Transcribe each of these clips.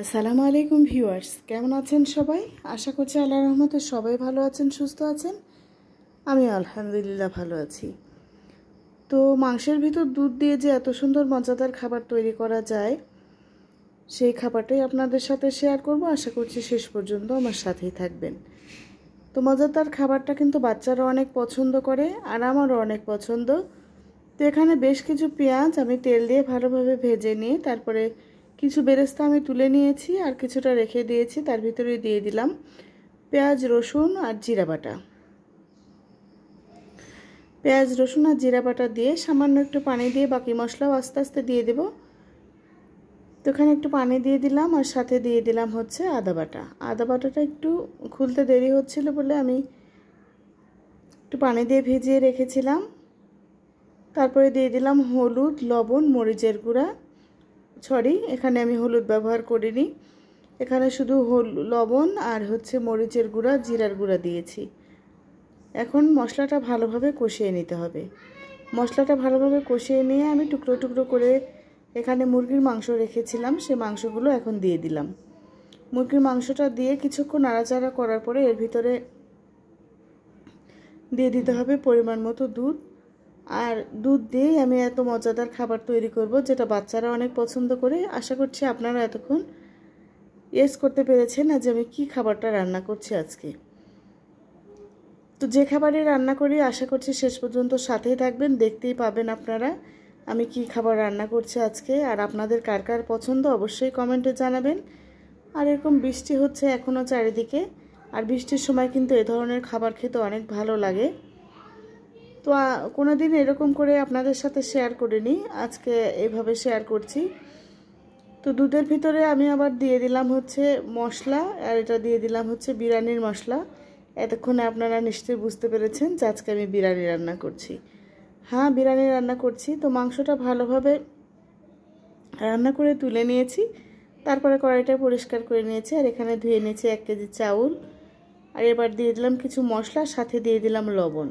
আসসালামু আলাইকুম ভিউয়ার্স, কেমন আছেন সবাই? আশা করছি আল্লাহর রহমতে সবাই ভালো আছেন, সুস্থ আছেন। আমি আলহামদুলিল্লাহ ভালো আছি। তো মাংসের ভিতর দুধ দিয়ে যে এত সুন্দর মজাদার খাবার তৈরি করা যায়, সেই খাবারটাই আপনাদের সাথে শেয়ার করব। আশা করছি শেষ পর্যন্ত আমার সাথেই থাকবেন। তো মজাদার খাবারটা কিন্তু বাচ্চারা অনেক পছন্দ করে, আর আমারও অনেক পছন্দ। তো এখানে বেশ কিছু পেঁয়াজ আমি তেল দিয়ে ভালোভাবে ভেজে নিয়ে তারপরে কিছু বেরেস্তা আমি তুলে নিয়েছি আর কিছুটা রেখে দিয়েছি। তার ভিতরে দিয়ে দিলাম পেঁয়াজ, রসুন আর জিরা বাটা। পেঁয়াজ, রসুন আর জিরা বাটা দিয়ে সামান্য একটু পানি দিয়ে বাকি মশলাও আস্তে আস্তে দিয়ে দেব। তো এখানে একটু পানি দিয়ে দিলাম আর সাথে দিয়ে দিলাম হচ্ছে আদা বাটা। আদা বাটাটা একটু খুলতে দেরি হচ্ছিল বলে আমি একটু পানি দিয়ে ভিজিয়ে রেখেছিলাম। তারপরে দিয়ে দিলাম হলুদ, লবণ, মরিচের গুঁড়া। এখানে আমি হলুদ ব্যবহার করিনি, এখানে শুধু লবণ আর হচ্ছে মরিচের গুঁড়া, জিরার গুঁড়া দিয়েছি। এখন মশলাটা ভালোভাবে কষিয়ে নিতে হবে। মশলাটা ভালোভাবে কষিয়ে নিয়ে আমি টুকরো টুকরো করে এখানে মুরগির মাংস রেখেছিলাম, সে মাংসগুলো এখন দিয়ে দিলাম। মুরগির মাংসটা দিয়ে কিছুক্ষণ নাড়াচাড়া করার পরে এর ভিতরে দিয়ে দিতে হবে পরিমাণ মতো দুধ। আর দুধ দিয়েই আমি এত মজাদার খাবার তৈরি করব, যেটা বাচ্চারা অনেক পছন্দ করে। আশা করছি আপনারা এতক্ষণ গেস করতে পেরেছেন না যে আমি কী খাবারটা রান্না করছি আজকে। তো যে খাবারই রান্না করি আশা করছি শেষ পর্যন্ত সাথেই থাকবেন, দেখতেই পাবেন আপনারা আমি কি খাবার রান্না করছি আজকে। আর আপনাদের কার কার পছন্দ অবশ্যই কমেন্টে জানাবেন। আর এরকম বৃষ্টি হচ্ছে এখনও চারিদিকে, আর বৃষ্টির সময় কিন্তু এ ধরনের খাবার খেতে অনেক ভালো লাগে। তো কোনো দিন এরকম করে আপনাদের সাথে শেয়ার করিনি, আজকে এইভাবে শেয়ার করছি। তো দুধের ভিতরে আমি আবার দিয়ে দিলাম হচ্ছে মশলা, আর এটা দিয়ে দিলাম হচ্ছে বিরিয়ানির মশলা। এতক্ষণে আপনারা নিশ্চয়ই বুঝতে পেরেছেন যে আজকে আমি বিরিয়ানি রান্না করছি। হ্যাঁ, বিরিয়ানি রান্না করছি। তো মাংসটা ভালোভাবে রান্না করে তুলে নিয়েছি, তারপরে কড়াইটা পরিষ্কার করে নিয়েছি, আর এখানে ধুয়ে নিয়েছি 1 কেজি চাউল। আর এবার দিয়ে দিলাম কিছু মশলা, সাথে দিয়ে দিলাম লবণ।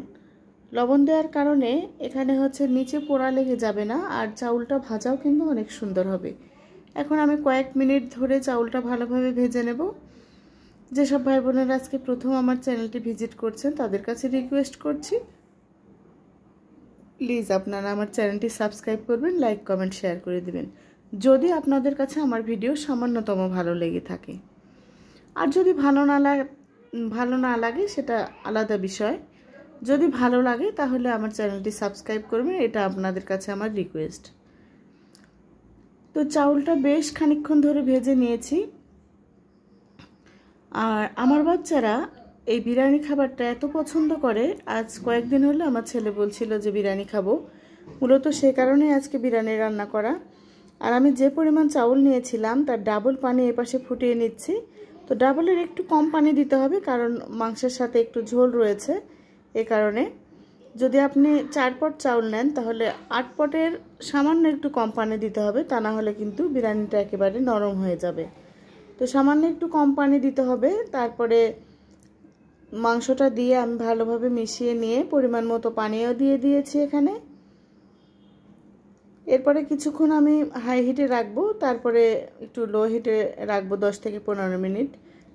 লবণ দেওয়ার কারণে এখানে হচ্ছে নিচে পোড়া লেগে যাবে না, আর চাউলটা ভাজাও কিন্তু অনেক সুন্দর হবে। এখন আমি কয়েক মিনিট ধরে চাউলটা ভালোভাবে ভেজে নেব। যেসব ভাই বোনেরা আজকে প্রথম আমার চ্যানেলটি ভিজিট করছেন তাদের কাছে রিকোয়েস্ট করছি, প্লিজ আপনারা আমার চ্যানেলটি সাবস্ক্রাইব করবেন, লাইক, কমেন্ট, শেয়ার করে দিবেন যদি আপনাদের কাছে আমার ভিডিও সামান্যতম ভালো লেগে থাকে। আর যদি ভালো না লাগে সেটা আলাদা বিষয়। যদি ভালো লাগে তাহলে আমার চ্যানেলটি সাবস্ক্রাইব করবেন, এটা আপনাদের কাছে আমার রিকোয়েস্ট। তো চাউলটা বেশ খানিকক্ষণ ধরে ভেজে নিয়েছি। আর আমার বাচ্চারা এই বিরিয়ানি খাবারটা এত পছন্দ করে, আজ কয়েকদিন হলো আমার ছেলে বলছিল যে বিরিয়ানি খাবো, মূলত সে কারণে আজকে বিরিয়ানি রান্না করা। আর আমি যে পরিমাণ চাউল নিয়েছিলাম তার ডাবল পানি এপাশে ফুটিয়ে নিচ্ছি। তো ডাবলের একটু কম পানি দিতে হবে, কারণ মাংসের সাথে একটু ঝোল রয়েছে। এ কারণে যদি আপনি 4 পট চাউল নেন তাহলে 8 পটের সামান্য একটু কম পানি দিতে হবে, তা না হলে কিন্তু বিরিয়ানিটা একেবারে নরম হয়ে যাবে। তো সামান্য একটু কম পানি দিতে হবে। তারপরে মাংসটা দিয়ে আমি ভালোভাবে মিশিয়ে নিয়ে পরিমাণ মতো পানিও দিয়ে দিয়েছি এখানে। এরপরে কিছুক্ষণ আমি হাই হিটে রাখবো, তারপরে একটু লো হিটে রাখবো 10 থেকে 15 মিনিট।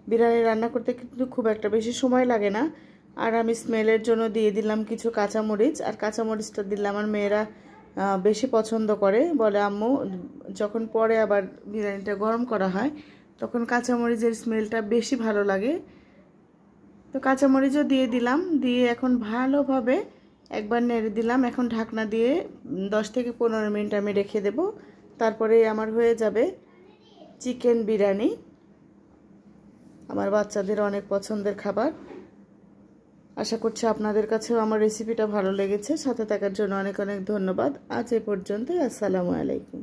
বিরিয়ানি রান্না করতে কিন্তু খুব একটা বেশি সময় লাগে না। আর আমি স্মেলের জন্য দিয়ে দিলাম কিছু কাঁচামরিচ, আর কাঁচামরিচটা দিলে আমার মেয়েরা বেশি পছন্দ করে, বলে আম্মু যখন পরে আবার বিরিয়ানিটা গরম করা হয় তখন কাঁচামরিচের স্মেলটা বেশি ভালো লাগে। তো কাঁচামরিচও দিয়ে দিলাম, দিয়ে এখন ভালোভাবে একবার নেড়ে দিলাম। এখন ঢাকনা দিয়ে 10 থেকে 15 মিনিট আমি রেখে দেব, তারপরে আমার হয়ে যাবে চিকেন বিরিয়ানি। আমার বাচ্চাদের অনেক পছন্দের খাবার। আশা করছি আপনাদের কাছেও আমার রেসিপিটা ভালো লেগেছে। সাথে থাকার জন্য অনেক অনেক ধন্যবাদ। আজ এ পর্যন্তই। আসসালামু আলাইকুম।